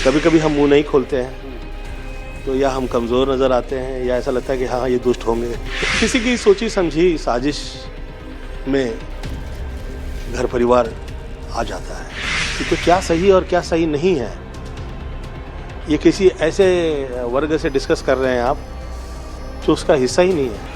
कभी कभी हम मुंह नहीं खोलते हैं तो या हम कमज़ोर नज़र आते हैं या ऐसा लगता है कि हाँ ये दुष्ट होंगे। किसी की सोची समझी साजिश में घर परिवार आ जाता है। तो क्या सही और क्या सही नहीं है, ये किसी ऐसे वर्ग से डिस्कस कर रहे हैं आप जो उसका हिस्सा ही नहीं है।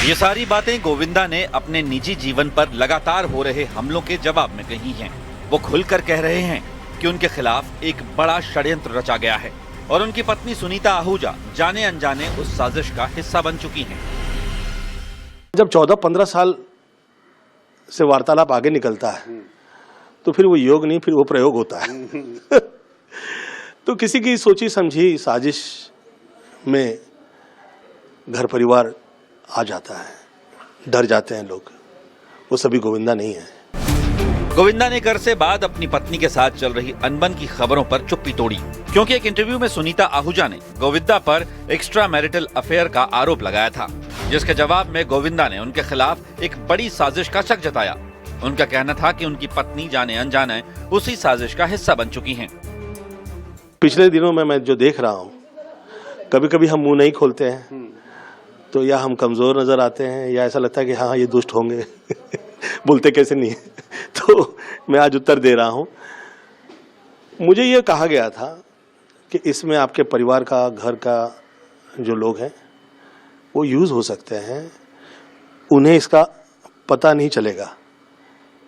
ये सारी बातें गोविंदा ने अपने निजी जीवन पर लगातार हो रहे हमलों के जवाब में कही हैं। वो खुलकर कह रहे हैं कि उनके खिलाफ एक बड़ा षड्यंत्र रचा गया है और उनकी पत्नी सुनीता आहूजा जाने अनजाने उस साजिश का हिस्सा बन चुकी हैं। जब 14-15 साल से वार्तालाप आगे निकलता है तो फिर वो योग नहीं, फिर वो प्रयोग होता है। तो किसी की सोची समझी साजिश में घर परिवार आ जाता है, डर जाते हैं लोग। वो सभी गोविंदा नहीं है। गोविंदा ने घर से बाद अपनी पत्नी के साथ चल रही अनबन की खबरों पर चुप्पी तोड़ी, क्योंकि एक इंटरव्यू में सुनीता आहूजा ने गोविंदा पर एक्स्ट्रा मैरिटल अफेयर का आरोप लगाया था, जिसके जवाब में गोविंदा ने उनके खिलाफ एक बड़ी साजिश का शक जताया। उनका कहना था कि उनकी पत्नी जाने अनजाने उसी साजिश का हिस्सा बन चुकी हैं। पिछले दिनों में मैं जो देख रहा हूँ, कभी कभी हम मुंह नहीं खोलते हैं तो या हम कमजोर नजर आते हैं या ऐसा लगता है कि हाँ ये दुष्ट होंगे। बोलते कैसे नहीं है। तो मैं आज उत्तर दे रहा हूँ। मुझे ये कहा गया था कि इसमें आपके परिवार का, घर का जो लोग हैं वो यूज हो सकते हैं, उन्हें इसका पता नहीं चलेगा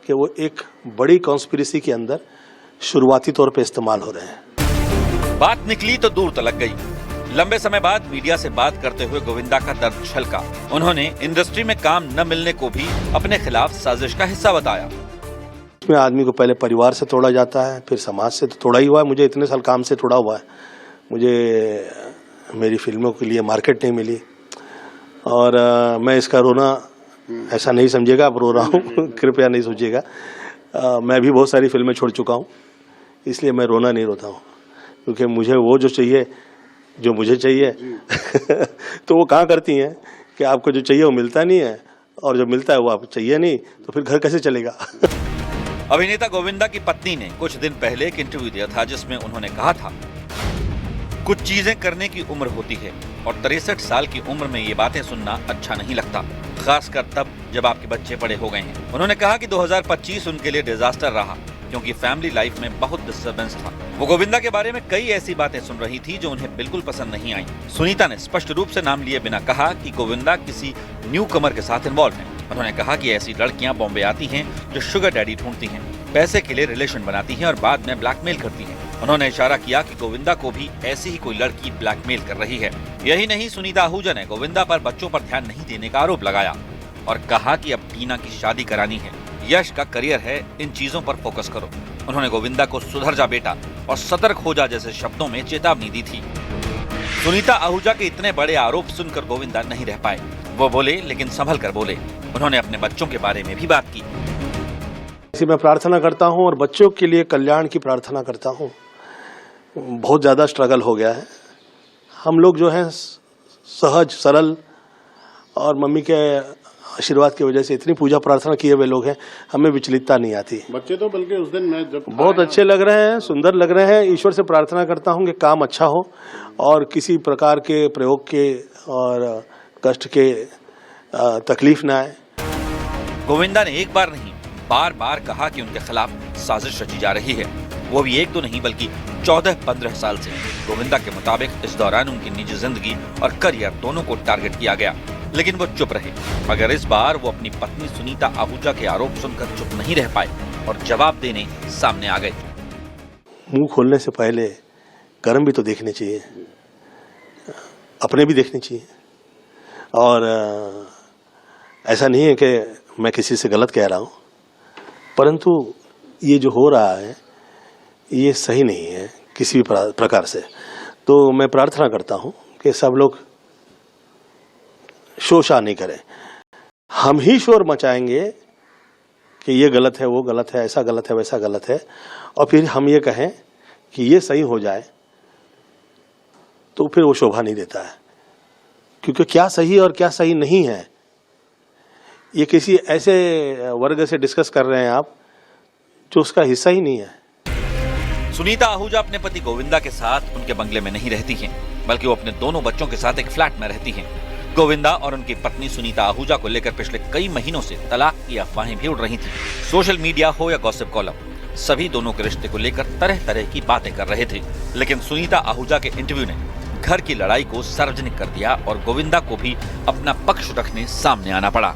कि वो एक बड़ी कॉन्स्पिरेसी के अंदर शुरुआती तौर पे इस्तेमाल हो रहे हैं। बात निकली तो दूर तलक गई। लंबे समय बाद मीडिया से बात करते हुए गोविंदा का दर्द छलका। उन्होंने इंडस्ट्री में काम न मिलने को भी अपने खिलाफ साजिश का हिस्सा बताया। इसमें आदमी को पहले परिवार से तोड़ा जाता है, फिर समाज से तो तोड़ा ही हुआ है। मुझे इतने साल काम से तोड़ा हुआ है। मुझे मेरी फिल्मों के लिए मार्केट नहीं मिली और मैं इसका रोना ऐसा नहीं समझिएगा, आप रो रहा हूँ, कृपया नहीं सोचिएगा। मैं भी बहुत सारी फिल्में छोड़ चुका हूँ, इसलिए मैं रोना नहीं रोता हूँ, क्योंकि मुझे वो जो चाहिए, जो मुझे चाहिए तो वो कहाँ करती हैं कि आपको जो चाहिए वो मिलता नहीं है, और जो मिलता है वो आपको चाहिए नहीं, तो फिर घर कैसे चलेगा। अभिनेता गोविंदा की पत्नी ने कुछ दिन पहले एक इंटरव्यू दिया था, जिसमें उन्होंने कहा था, कुछ चीजें करने की उम्र होती है और 63 साल की उम्र में ये बातें सुनना अच्छा नहीं लगता, खासकर तब जब आपके बच्चे बड़े हो गए हैं। उन्होंने कहा कि 2025 उनके लिए डिजास्टर रहा, क्योंकि फैमिली लाइफ में बहुत डिस्टर्बेंस था। वो गोविंदा के बारे में कई ऐसी बातें सुन रही थी जो उन्हें बिल्कुल पसंद नहीं आई। सुनीता ने स्पष्ट रूप से नाम लिए बिना कहा कि गोविंदा किसी न्यू कमर के साथ इन्वॉल्व हैं। उन्होंने कहा कि ऐसी लड़कियां बॉम्बे आती हैं जो शुगर डैडी ढूंढती हैं, पैसे के लिए रिलेशन बनाती हैं और बाद में ब्लैकमेल करती हैं। उन्होंने इशारा किया कि गोविंदा को भी ऐसी ही कोई लड़की ब्लैकमेल कर रही है। यही नहीं, सुनीता आहूजा ने गोविंदा पर बच्चों पर ध्यान नहीं देने का आरोप लगाया और कहा कि अब टीना की शादी करानी है, यश का करियर है, इन चीजों पर फोकस करो। उन्होंने गोविंदा को सुधर जा बेटा और सतर्क हो जा जैसे शब्दों में चेतावनी दी थी। सुनीता आहूजा के इतने बड़े आरोप सुनकर गोविंदा नहीं रह पाए। वो बोले, लेकिन संभल कर बोले। उन्होंने अपने बच्चों के बारे में भी बात की। इसी मैं प्रार्थना करता हूँ और बच्चों के लिए कल्याण की प्रार्थना करता हूँ। बहुत ज्यादा स्ट्रगल हो गया है। हम लोग जो है सहज सरल और मम्मी के आशीर्वाद की वजह से इतनी पूजा प्रार्थना किए हुए लोग हैं, हमें विचलितता नहीं आती। बच्चे तो बल्कि उस दिन मैं जब बहुत अच्छे लग रहे हैं, सुंदर लग रहे हैं। ईश्वर से प्रार्थना करता हूँ कि काम अच्छा हो और किसी प्रकार के प्रयोग के और कष्ट के तकलीफ ना आए। गोविंदा ने एक बार नहीं, बार बार कहा कि उनके खिलाफ साजिश रची जा रही है, वो भी एक दो नहीं बल्कि 14-15 साल से। गोविंदा के मुताबिक इस दौरान उनकी निजी जिंदगी और करियर दोनों को टारगेट किया गया, लेकिन वो चुप रहे। मगर इस बार वो अपनी पत्नी सुनीता आहूजा के आरोप सुनकर चुप नहीं रह पाए और जवाब देने सामने आ गए। मुंह खोलने से पहले कर्म भी तो देखने चाहिए, अपने भी देखने चाहिए। और ऐसा नहीं है कि मैं किसी से गलत कह रहा हूँ, परंतु ये जो हो रहा है ये सही नहीं है किसी भी प्रकार से। तो मैं प्रार्थना करता हूँ कि सब लोग शोषा नहीं करें। हम ही शोर मचाएंगे कि ये गलत है, वो गलत है, ऐसा गलत है, वैसा गलत है, और फिर हम ये कहें कि ये सही हो जाए, तो फिर वो शोभा नहीं देता है। क्योंकि क्या सही और क्या सही नहीं है, ये किसी ऐसे वर्ग से डिस्कस कर रहे हैं आप जो उसका हिस्सा ही नहीं है। सुनीता आहूजा अपने पति गोविंदा के साथ उनके बंगले में नहीं रहती हैं, बल्कि वो अपने दोनों बच्चों के साथ एक फ्लैट में रहती हैं। गोविंदा और उनकी पत्नी सुनीता आहूजा को लेकर पिछले कई महीनों से तलाक की अफवाहें भी उड़ रही थी। सोशल मीडिया हो या गॉसिप कॉलम, सभी दोनों के रिश्ते को लेकर तरह तरह की बातें कर रहे थे। लेकिन सुनीता आहूजा के इंटरव्यू ने घर की लड़ाई को सार्वजनिक कर दिया और गोविंदा को भी अपना पक्ष रखने सामने आना पड़ा।